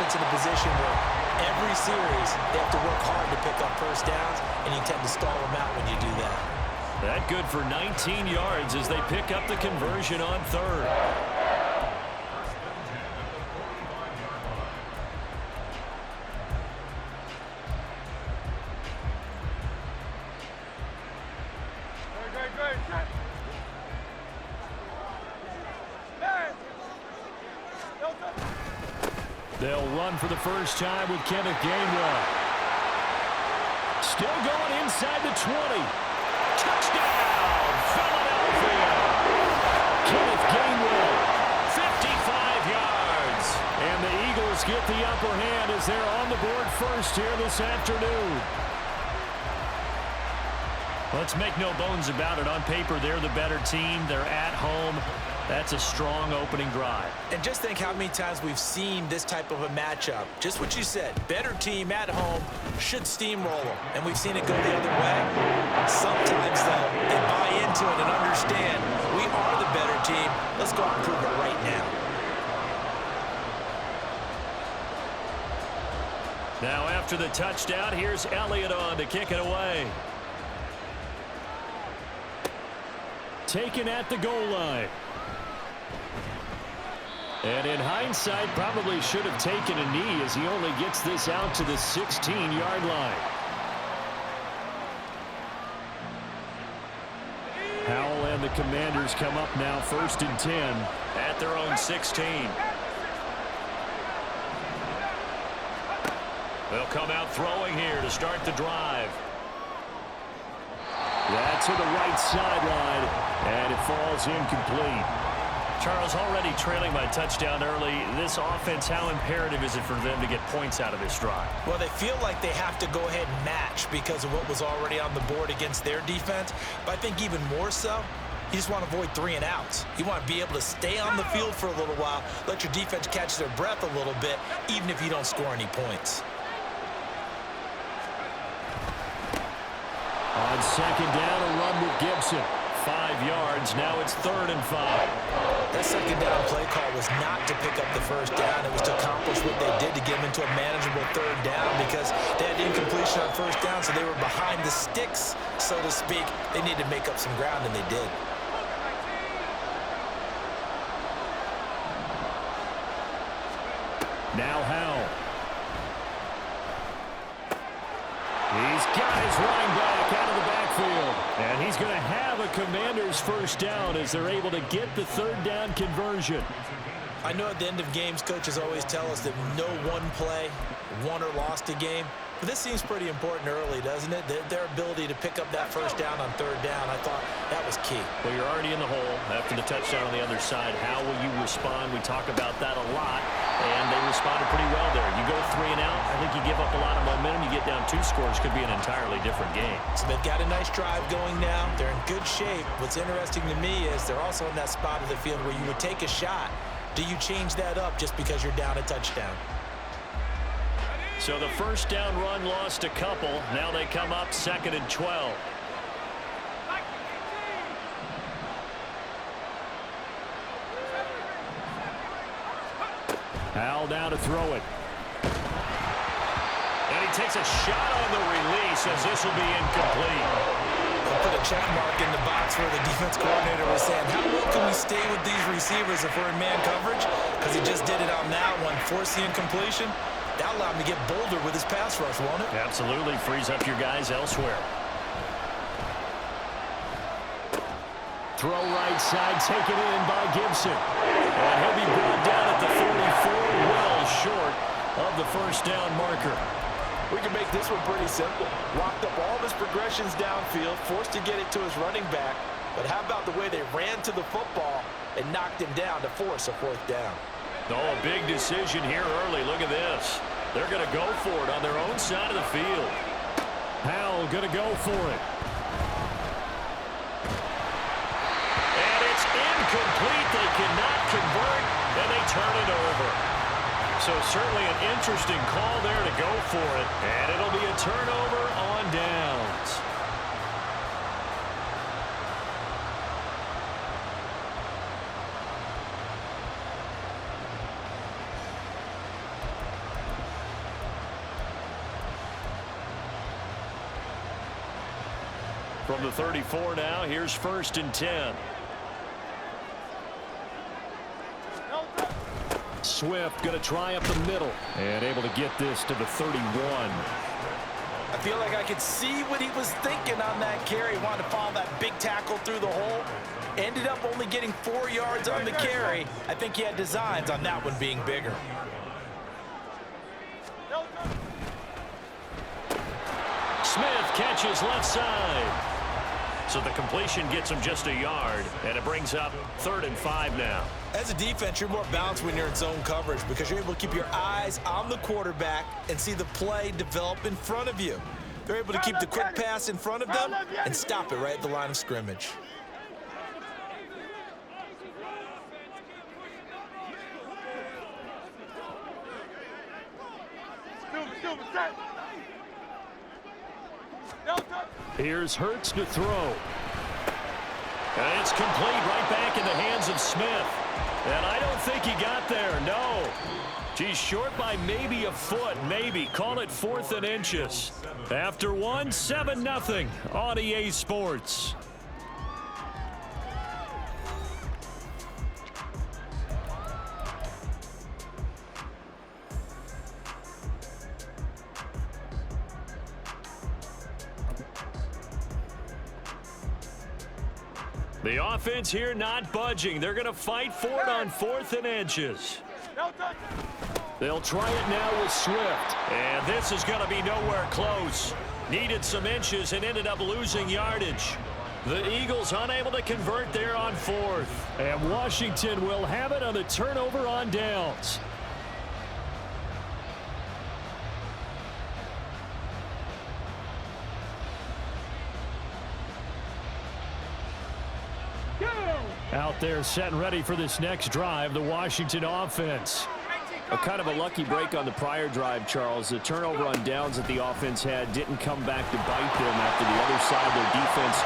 defense in a position where every series they have to work hard to pick up first downs, and you tend to stall them out when you do that. That good for 19 yards as they pick up the conversion on third. They'll run for the first time with Kenneth Gainwell. Still going inside the 20. Touchdown, Philadelphia. Kenneth Gainwell, 55 yards. And the Eagles get the upper hand as they're on the board first here this afternoon. Let's make no bones about it. On paper, they're the better team. They're at home. That's a strong opening drive. And just think how many times we've seen this type of a matchup. Just what you said, better team at home should steamroll them. And we've seen it go the other way. Sometimes, though, they buy into it and understand we are the better team. Let's go out and prove it right now. Now after the touchdown, here's Elliott on to kick it away. Taken at the goal line. And in hindsight, probably should have taken a knee as he only gets this out to the 16-yard line. Howell and the Commanders come up now 1st and 10 at their own 16. They'll come out throwing here to start the drive. That's to the right sideline, and it falls incomplete. Charles, already trailing by touchdown early. This offense, how imperative is it for them to get points out of this drive? Well, they feel like they have to go ahead and match because of what was already on the board against their defense. But I think even more so, you just want to avoid 3 and outs. You want to be able to stay on the field for a little while, let your defense catch their breath a little bit, even if you don't score any points. On second down, a run with Gibson. 5 yards. Now it's 3rd and 5. That second down play call was not to pick up the first down. It was to accomplish what they did to get them into a manageable 3rd down because they had incompletion on first down, so they were behind the sticks, so to speak. They needed to make up some ground, and they did. Now Howell. He's got his running back out of the backfield. And he's going to have a Commanders first down as they're able to get the 3rd down conversion. I know at the end of games, coaches always tell us that no one play won or lost a game. But this seems pretty important early, doesn't it? Their ability to pick up that first down on 3rd down, I thought that was key. Well, you're already in the hole after the touchdown on the other side. How will you respond? We talk about that a lot, and they responded pretty well there. You go 3 and out, I think you give up a lot of momentum. You get down 2 scores, could be an entirely different game. So they've got a nice drive going now. They're in good shape. What's interesting to me is they're also in that spot of the field where you would take a shot. Do you change that up just because you're down a touchdown? So the first down run lost a couple. Now they come up 2nd and 12. Howell down to throw it. And he takes a shot on the release as this will be incomplete. They'll put a check mark in the box where the defense coordinator was saying, how well can we stay with these receivers if we're in man coverage? Because he just did it on that one, forced the incompletion. That allowed him to get bolder with his pass rush, won't it? Absolutely. Frees up your guys elsewhere. Throw right side, taken in by Gibson. And he'll be brought down at the 44, well short of the first down marker. We can make this one pretty simple. Locked up all of his progressions downfield, forced to get it to his running back. But how about the way they ran to the football and knocked him down to force a 4th down? Oh, a big decision here early. Look at this. They're going to go for it on their own side of the field. Howell going to go for it. And it's incomplete. They cannot convert, and they turn it over. So certainly an interesting call there to go for it. And it'll be a turnover on downs. From the 34 now, here's 1st and 10. Swift going to try up the middle and able to get this to the 31. I feel like I could see what he was thinking on that carry. He wanted to follow that big tackle through the hole. Ended up only getting 4 yards on the carry. I think he had designs on that one being bigger. Smith catches left side. So the completion gets him just a yard, and it brings up 3rd and 5 now. As a defense, you're more balanced when you're in zone coverage because you're able to keep your eyes on the quarterback and see the play develop in front of you. They're able to keep the quick pass in front of them and stop it right at the line of scrimmage. Here's Hurts to throw. And it's complete right back in the hands of Smith. And I don't think he got there, no. He's short by maybe a foot, maybe. Call it 4th and inches. After one, 7-0 on EA Sports. The offense here not budging. They're going to fight for it on 4th and inches. They'll try it now with Swift. And this is going to be nowhere close. Needed some inches and ended up losing yardage. The Eagles unable to convert there on 4th. And Washington will have it on the turnover on downs. Out there set and ready for this next drive, the Washington offense. Kind of a lucky break on the prior drive, Charles. The turnover on downs that the offense had didn't come back to bite them after the other side. Their defense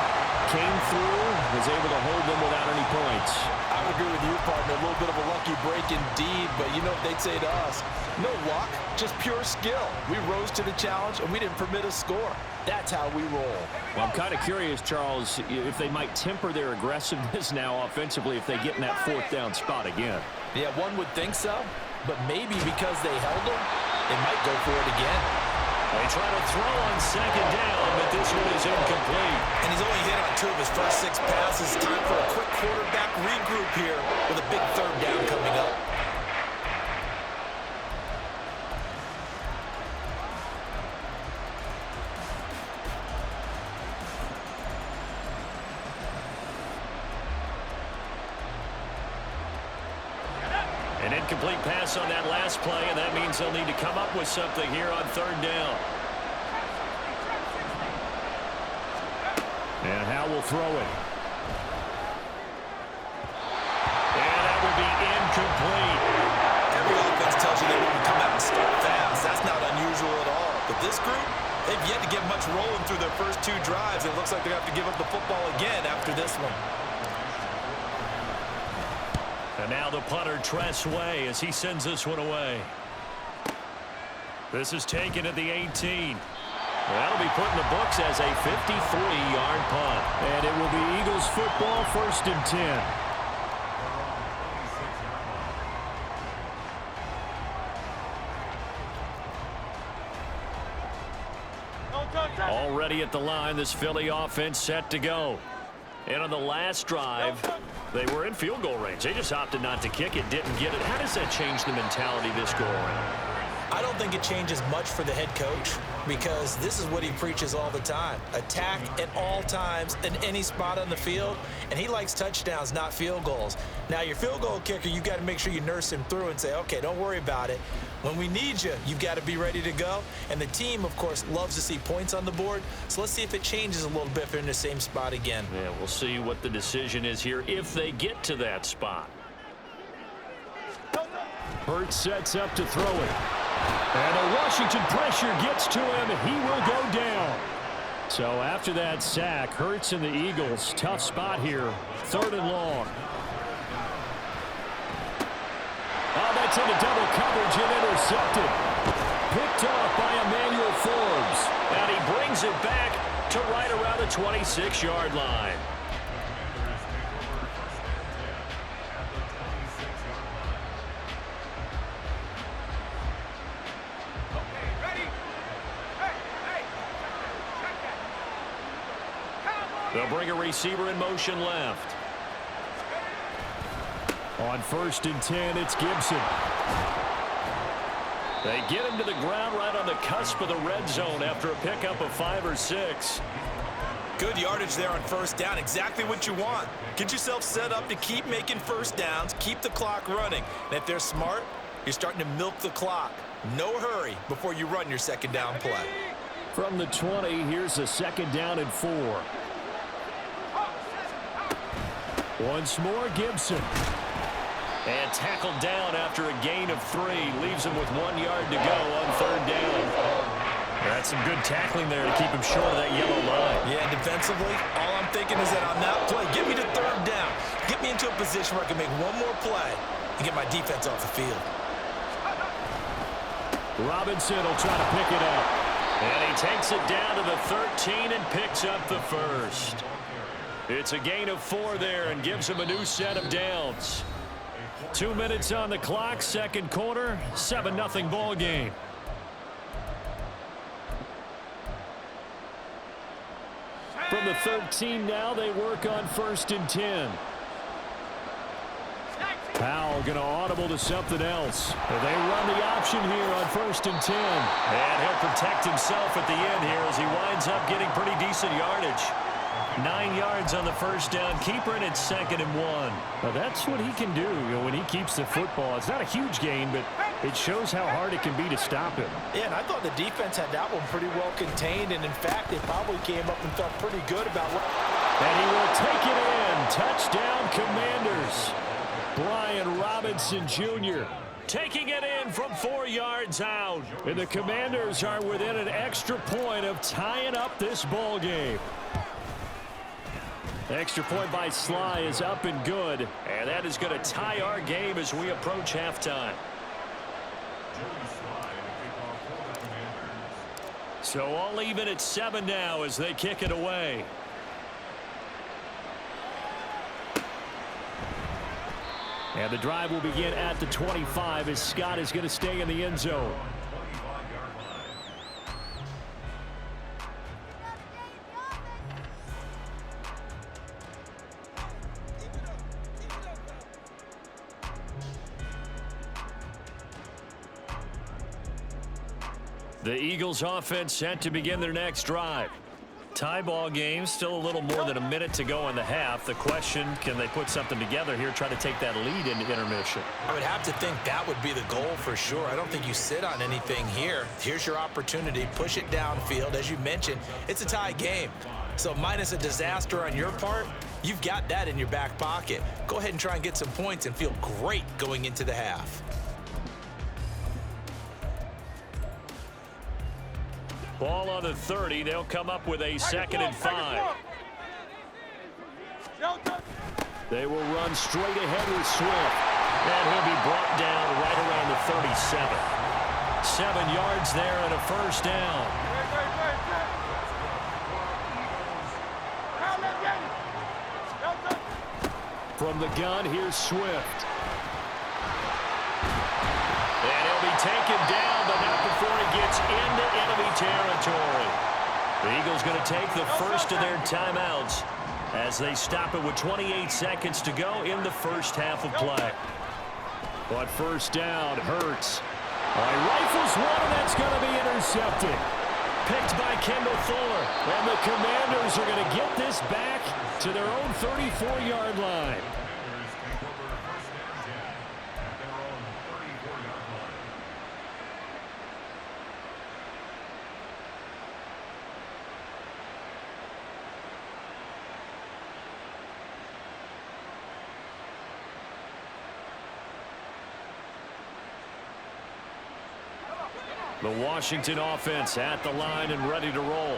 came through, was able to hold them without any points. I would agree with you, partner. A little bit of a lucky break indeed, but you know what they'd say to us? No luck, just pure skill. We rose to the challenge, and we didn't permit a score. That's how we roll. Well, I'm kind of curious, Charles, if they might temper their aggressiveness now offensively if they get in that 4th down spot again. Yeah, one would think so, but maybe because they held them, they might go for it again. They try to throw on 2nd down, but this one is incomplete. And he's only hit on 2 of his first 6 passes. Time for a quick quarterback regroup here with a big 3rd down coming up. An incomplete pass on that last play, and that means they'll need to come up with something here on 3rd down. And Howe will throw it. And that will be incomplete. Every offense tells you they want to come out and start fast. That's not unusual at all. But this group, they've yet to get much rolling through their first 2 drives. It looks like they're going to have to give up the football again after this one. And now the punter Tress Way as he sends this one away. This is taken at the 18. That'll be put in the books as a 53-yard punt. And it will be Eagles football, 1st and 10. Already at the line, this Philly offense set to go. And on the last drive, they were in field goal range. They just opted not to kick it, didn't get it. How does that change the mentality this go around? I don't think it changes much for the head coach because this is what he preaches all the time. Attack at all times in any spot on the field, and he likes touchdowns, not field goals. Now, your field goal kicker, you've got to make sure you nurse him through and say, okay, don't worry about it. When we need you, you've got to be ready to go. And the team, of course, loves to see points on the board. So let's see if it changes a little bit if they're in the same spot again. Yeah, we'll see what the decision is here if they get to that spot. Hurts sets up to throw it. And a Washington pressure gets to him. He will go down. So after that sack, Hurts and the Eagles, tough spot here. 3rd and long. Oh, that's into double coverage and intercepted. Picked off by Emmanuel Forbes. And he brings it back to right around the 26-yard line. They'll bring a receiver in motion left. On 1st and 10, it's Gibson. They get him to the ground right on the cusp of the red zone after a pickup of 5 or 6. Good yardage there on 1st down. Exactly what you want. Get yourself set up to keep making 1st downs, keep the clock running. And if they're smart, you're starting to milk the clock. No hurry before you run your 2nd down play. From the 20, here's a 2nd down and 4. Once more, Gibson. And tackled down after a gain of 3. Leaves him with 1 yard to go on 3rd down. That's some good tackling there to keep him short of that yellow line. Yeah, defensively, all I'm thinking is that on that play, get me to 3rd down. Get me into a position where I can make one more play and get my defense off the field. Robinson will try to pick it up. And he takes it down to the 13 and picks up the 1st. It's a gain of 4 there and gives him a new set of downs. 2 minutes on the clock, 2nd quarter, 7-0 ball game. From the 13 now, they work on 1st and 10. Powell going to audible to something else. They run the option here on 1st and 10. And he'll protect himself at the end here as he winds up getting pretty decent yardage. 9 yards on the 1st down keeper, and it's 2nd and 1. Now that's what he can do, when he keeps the football. It's not a huge gain, but it shows how hard it can be to stop him. Yeah, and I thought the defense had that one pretty well contained, and in fact, they probably came up and felt pretty good about what. And he will take it in. Touchdown, Commanders. Brian Robinson Jr. taking it in from 4 yards out. And the Commanders are within an extra point of tying up this ball game. Extra point by Sly is up and good. And that is going to tie our game as we approach halftime. So all even at 7 now as they kick it away. And the drive will begin at the 25 as Scott is going to stay in the end zone. The Eagles offense set to begin their next drive. Tie ball game, still a little more than a minute to go in the half. The question, can they put something together here, try to take that lead into intermission? I would have to think that would be the goal for sure. I don't think you sit on anything here. Here's your opportunity. Push it downfield. As you mentioned, it's a tie game. So minus a disaster on your part, you've got that in your back pocket. Go ahead and try and get some points and feel great going into the half. Ball on the 30. They'll come up with a 2nd and 5. They will run straight ahead with Swift. And he'll be brought down right around the 37. 7 yards there and a 1st down. From the gun, here's Swift. And he'll be taken down, but not before he gets into enemy territory. The Eagles going to take the first of their timeouts as they stop it with 28 seconds to go in the first half of play. But 1st down, Hurts. Rifles one, and that's going to be intercepted. Picked by Kendall Fuller. And the Commanders are going to get this back to their own 34-yard line. The Washington offense at the line and ready to roll.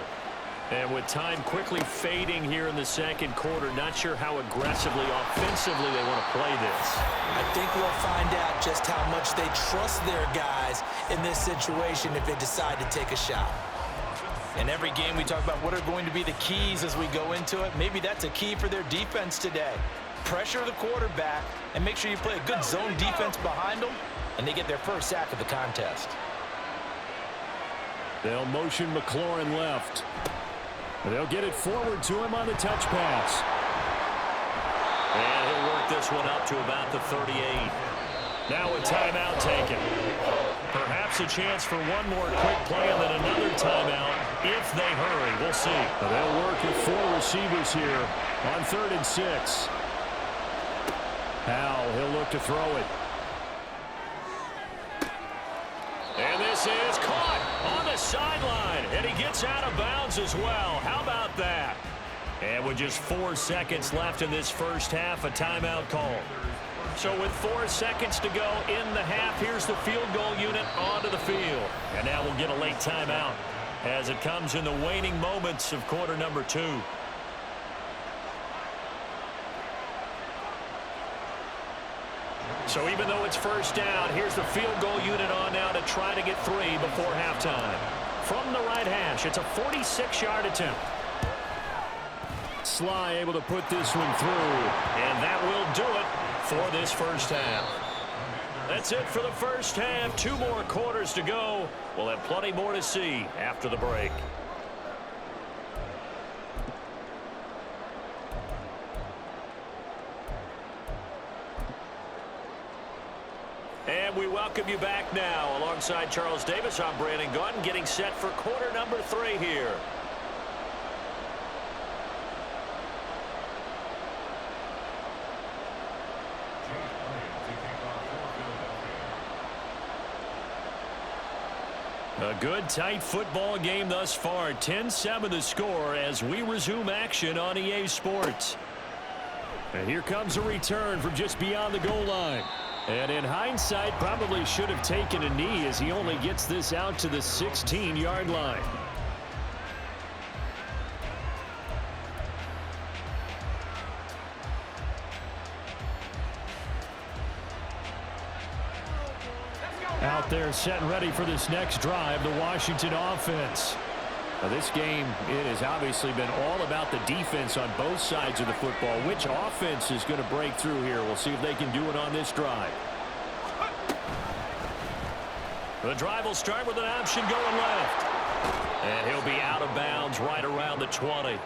And with time quickly fading here in the 2nd quarter, not sure how aggressively, offensively they want to play this. I think we'll find out just how much they trust their guys in this situation if they decide to take a shot. In every game, we talk about what are going to be the keys as we go into it. Maybe that's a key for their defense today. Pressure the quarterback and make sure you play a good zone defense behind them, and they get their first sack of the contest. They'll motion McLaurin left. They'll get it forward to him on the touch pass. And he'll work this one up to about the 38. Now a timeout taken. Perhaps a chance for one more quick play and then another timeout if they hurry. We'll see. They'll work with 4 receivers here on 3rd and 6. Howell, he'll look to throw it. And this is caught on the sideline. And he gets out of bounds as well. How about that? And with just 4 seconds left in this first half, a timeout call. So with 4 seconds to go in the half, here's the field goal unit onto the field. And now we'll get a late timeout as it comes in the waning moments of quarter number 2. So even though it's first down, here's the field goal unit on now to try to get 3 before halftime. From the right hash, it's a 46-yard attempt. Sly able to put this one through, and that will do it for this first half. That's it for the first half. 2 more quarters to go. We'll have plenty more to see after the break. And we welcome you back now. Alongside Charles Davis, I'm Brandon Gunn, getting set for quarter number 3 here. A good, tight football game thus far. 10-7 the score as we resume action on EA Sports. And here comes a return from just beyond the goal line. And in hindsight, probably should have taken a knee as he only gets this out to the 16-yard line. Out there set and ready for this next drive, the Washington offense. Now this game, it has obviously been all about the defense on both sides of the football. Which offense is going to break through here? We'll see if they can do it on this drive. The drive will start with an option going left. And he'll be out of bounds right around the 20.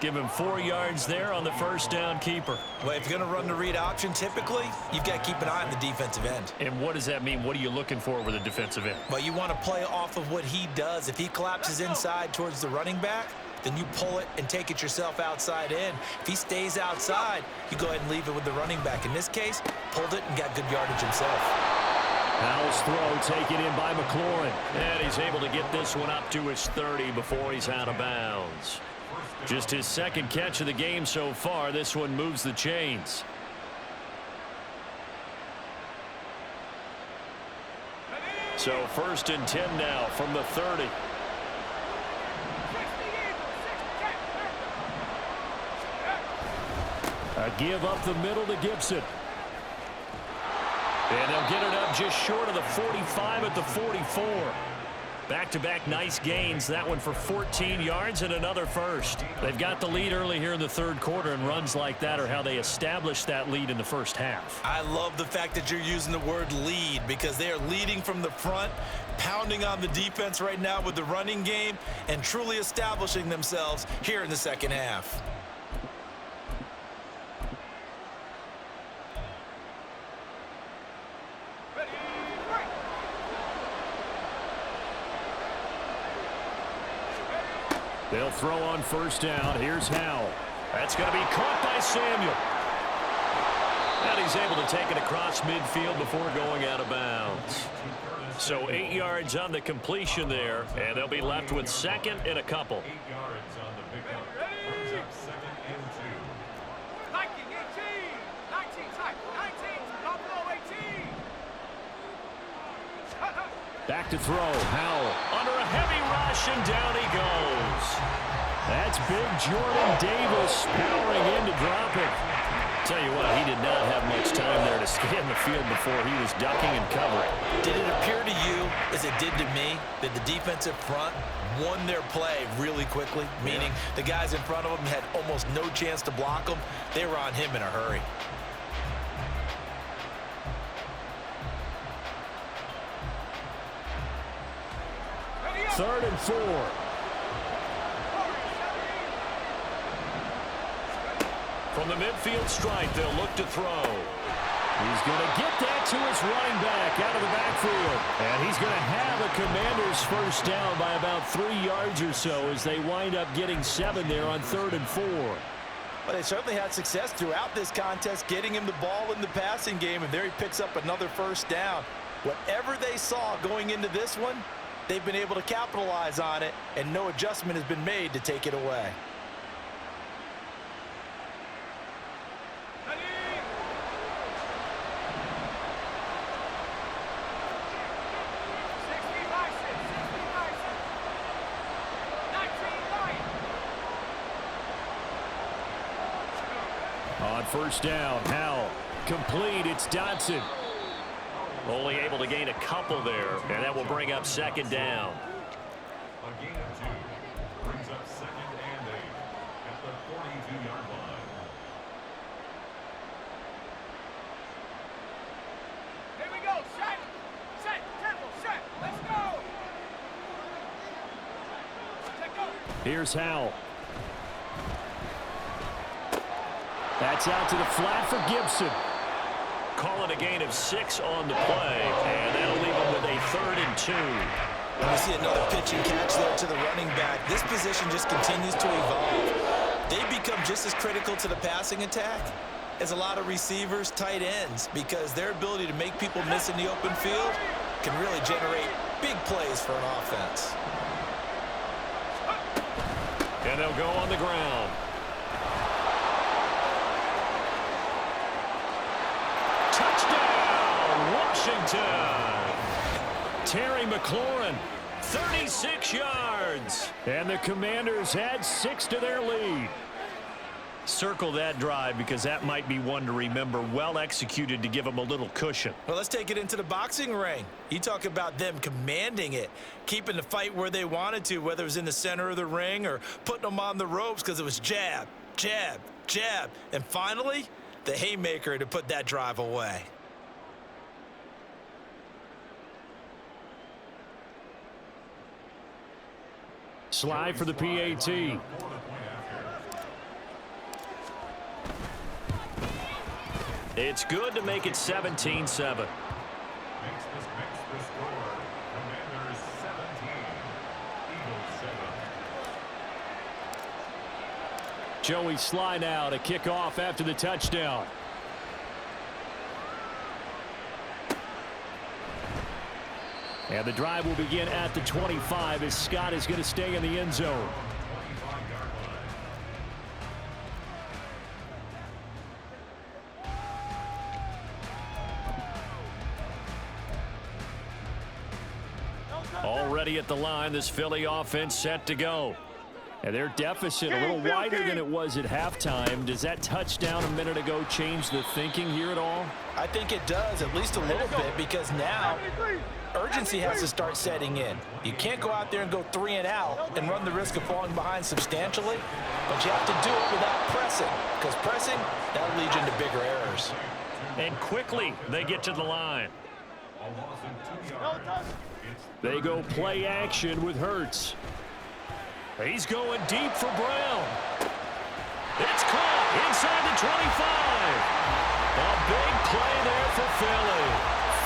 Give him 4 yards there on the first down keeper. Well, if you're going to run the read option, typically, you've got to keep an eye on the defensive end. And what does that mean? What are you looking for with a defensive end? Well, you want to play off of what he does. If he collapses inside towards the running back, then you pull it and take it yourself outside in. If he stays outside, you go ahead and leave it with the running back. In this case, pulled it and got good yardage himself. Howell's throw taken in by McLaurin. And he's able to get this one up to his 30 before he's out of bounds. Just his second catch of the game so far. This one moves the chains. So 1st and 10 now from the 30. A give up the middle to Gibson. And they'll get it up just short of the 45 at the 44. Back-to-back nice gains. That one for 14 yards and another first. They've got the lead early here in the 3rd quarter, and runs like that are how they established that lead in the first half. I love the fact that you're using the word lead because they are leading from the front, pounding on the defense right now with the running game, and truly establishing themselves here in the second half. They'll throw on first down. Here's Howell. That's going to be caught by Samuel. And he's able to take it across midfield before going out of bounds. So 8 yards on the completion there, and they'll be left with 2nd and a couple. Back to throw. Howell under a heavy rush, and down he goes. That's big Jordan Davis powering in to drop it. Tell you what, he did not have much time there to scan the field before he was ducking and covering. Did it appear to you, as it did to me, that the defensive front won their play really quickly? Meaning the guys in front of them had almost no chance to block them. They were on him in a hurry. Third and 4. From the midfield stripe, they'll look to throw. He's going to get that to his running back out of the backfield. And he's going to have a Commanders first down by about 3 yards or so as they wind up getting 7 there on 3rd and 4. Well, they certainly had success throughout this contest, getting him the ball in the passing game, and there he picks up another first down. Whatever they saw going into this one, they've been able to capitalize on it, and no adjustment has been made to take it away. On first down, Howell. Complete, it's Dotson. Only able to gain a couple there, and that will bring up 2nd down. A gain of 2 brings up 2nd and 8 at the 42-yard line. Here we go. Set, tempo, set. Let's go. Here's Howell. That's out to the flat for Gibson. Call it a gain of 6 on the play, and that'll leave him with a 3rd and 2. And we see another pitch and catch there to the running back. This position just continues to evolve. They become just as critical to the passing attack as a lot of receivers, tight ends, because their ability to make people miss in the open field can really generate big plays for an offense. And they'll go on the ground. Touchdown, Washington. Terry McLaurin, 36 yards. And the Commanders had 6 to their lead. Circle that drive because that might be one to remember. Well executed to give them a little cushion. Well, let's take it into the boxing ring. You talk about them commanding it, keeping the fight where they wanted to, whether it was in the center of the ring or putting them on the ropes because it was jab, jab, jab. And finally, the haymaker to put that drive away. Slide for the PAT. It's good to make it 17-7. Makes the score. Commanders 17, Eagles 7. Joey slide out, a kickoff after the touchdown. And the drive will begin at the 25 as Scott is going to stay in the end zone. Already at the line, this Philly offense set to go. And their deficit a little wider than it was at halftime. Does that touchdown a minute ago change the thinking here at all? I think it does, at least a little bit, because now urgency has to start setting in. You can't go out there and go 3 and out and run the risk of falling behind substantially, but you have to do it without pressing, because pressing, that'll lead you into bigger errors. And quickly, they get to the line. They go play action with Hurts. He's going deep for Brown. It's caught inside the 25. A big play there for Philly.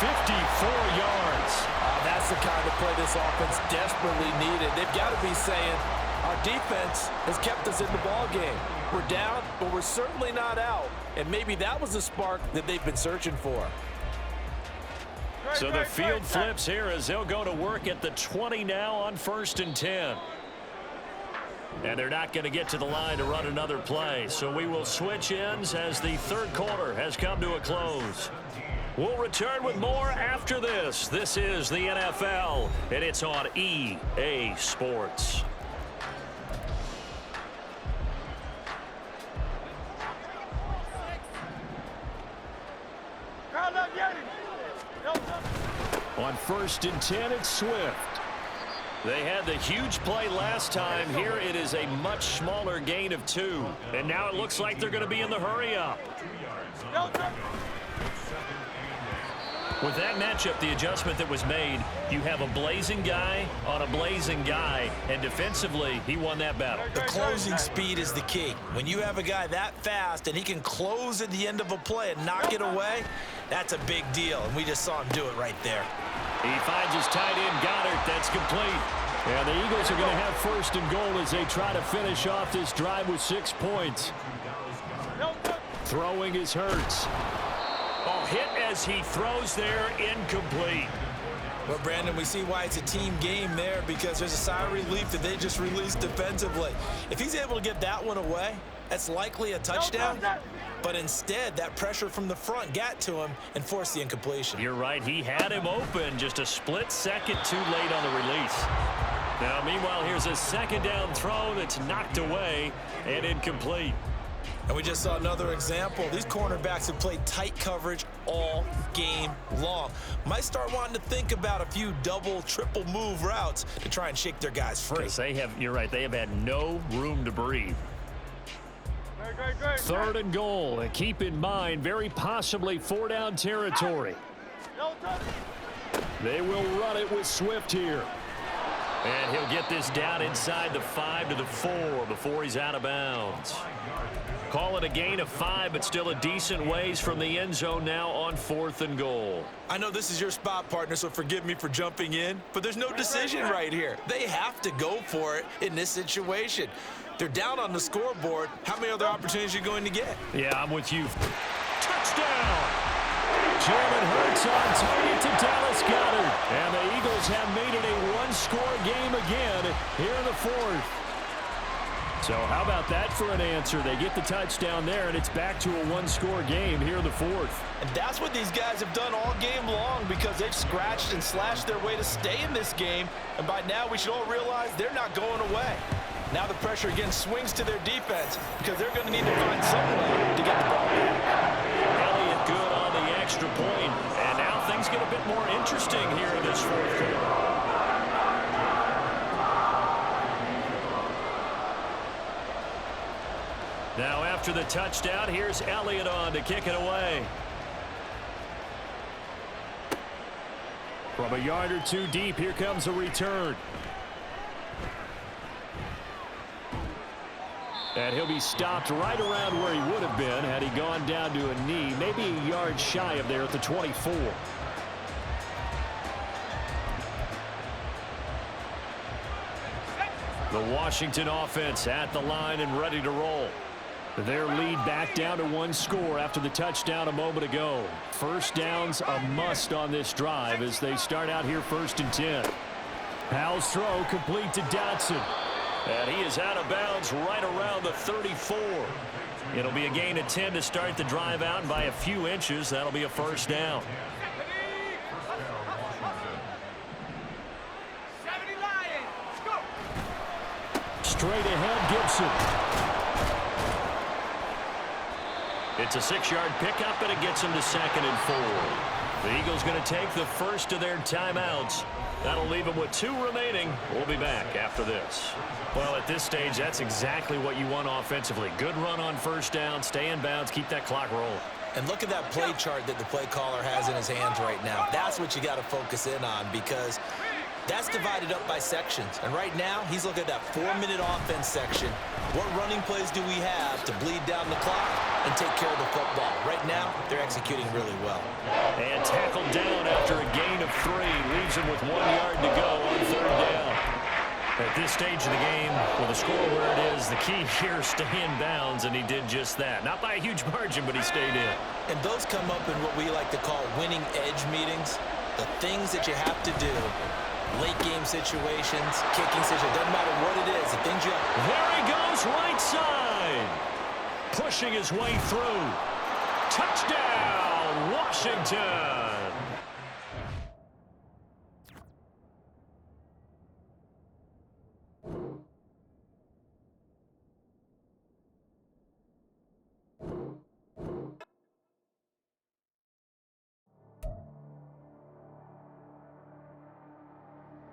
54 yards. That's the kind of play this offense desperately needed. They've got to be saying, our defense has kept us in the ball game. We're down, but we're certainly not out. And maybe that was the spark that they've been searching for. So the field flips here as they'll go to work at the 20 now on 1st and 10. And they're not going to get to the line to run another play. So we will switch ends as the 3rd quarter has come to a close. We'll return with more after this. This is the NFL, and it's on EA Sports. on 1st and 10, it's Swift. They had the huge play last time. Here it is a much smaller gain of 2. And now it looks like they're going to be in the hurry up. With that matchup, the adjustment that was made, you have a blazing guy on a blazing guy, and defensively, he won that battle. The closing speed is the key. When you have a guy that fast and he can close at the end of a play and knock it away, that's a big deal, and we just saw him do it right there. He finds his tight end, Goddard. That's complete. And the Eagles are going to have 1st and goal as they try to finish off this drive with 6 points. Throwing is Hurts. Oh, hit as he throws there, incomplete. Well, Brandon, we see why it's a team game there, because there's a sigh of relief that they just released defensively. If he's able to get that one away, that's likely a touchdown. But instead, that pressure from the front got to him and forced the incompletion. You're right. He had him open, just a split second too late on the release. Now, meanwhile, here's a 2nd down throw that's knocked away and incomplete. And we just saw another example. These cornerbacks have played tight coverage all game long. Might start wanting to think about a few double, triple move routes to try and shake their guys free. Because you're right, they have had no room to breathe. 3rd and goal. And keep in mind, very possibly 4-down territory. They will run it with Swift here. And he'll get this down inside the 5 to the 4 before he's out of bounds. Call it a gain of 5, but still a decent ways from the end zone now on 4th and goal. I know this is your spot, partner, so forgive me for jumping in, but there's no decision right here. They have to go for it in this situation. They're down on the scoreboard. How many other opportunities are you going to get? Yeah, I'm with you. Touchdown! Jalen Hurts on target to Dallas Goedert. And the Eagles have made it a one-score game again here in the 4th. So how about that for an answer? They get the touchdown there, and it's back to a one-score game here in the 4th. And that's what these guys have done all game long, because they've scratched and slashed their way to stay in this game. And by now, we should all realize they're not going away. Now the pressure again swings to their defense, because they're going to need to find some way to get the ball back. Elliott good on the extra point. And now things get a bit more interesting here in this 4th quarter. Now after the touchdown, here's Elliott on to kick it away. From a yard or two deep, here comes a return. And he'll be stopped right around where he would have been had he gone down to a knee, maybe a yard shy of there at the 24. The Washington offense at the line and ready to roll. Their lead back down to 1 score after the touchdown a moment ago. 1st down's a must on this drive as they start out here 1st and 10. Powell's throw complete to Dotson. And he is out of bounds right around the 34. It'll be a gain of 10 to start the drive out, and by a few inches, that'll be a 1st down. 70 Lions, let's go. Straight ahead, Gibson. It's a 6-yard pickup, and it gets him to 2nd and 4. The Eagles going to take the first of their timeouts. That'll leave them with 2 remaining. We'll be back after this. Well, at this stage, that's exactly what you want offensively. Good run on 1st down, stay in bounds, keep that clock rolling. And look at that play chart that the play caller has in his hands right now. That's what you got to focus in on, because that's divided up by sections. And right now, he's looking at that 4-minute offense section. What running plays do we have to bleed down the clock and take care of the football? Right now, they're executing really well. And tackled down after a gain of 3. Leaves him with 1 yard to go on 3rd down. At this stage of the game, with the score where it is, the key here is stay in bounds, and he did just that. Not by a huge margin, but he stayed in. And those come up in what we like to call winning edge meetings. The things that you have to do. Late game situations, kicking situations, doesn't matter what it is, the things you have. There he goes, right side. Pushing his way through. Touchdown, Washington.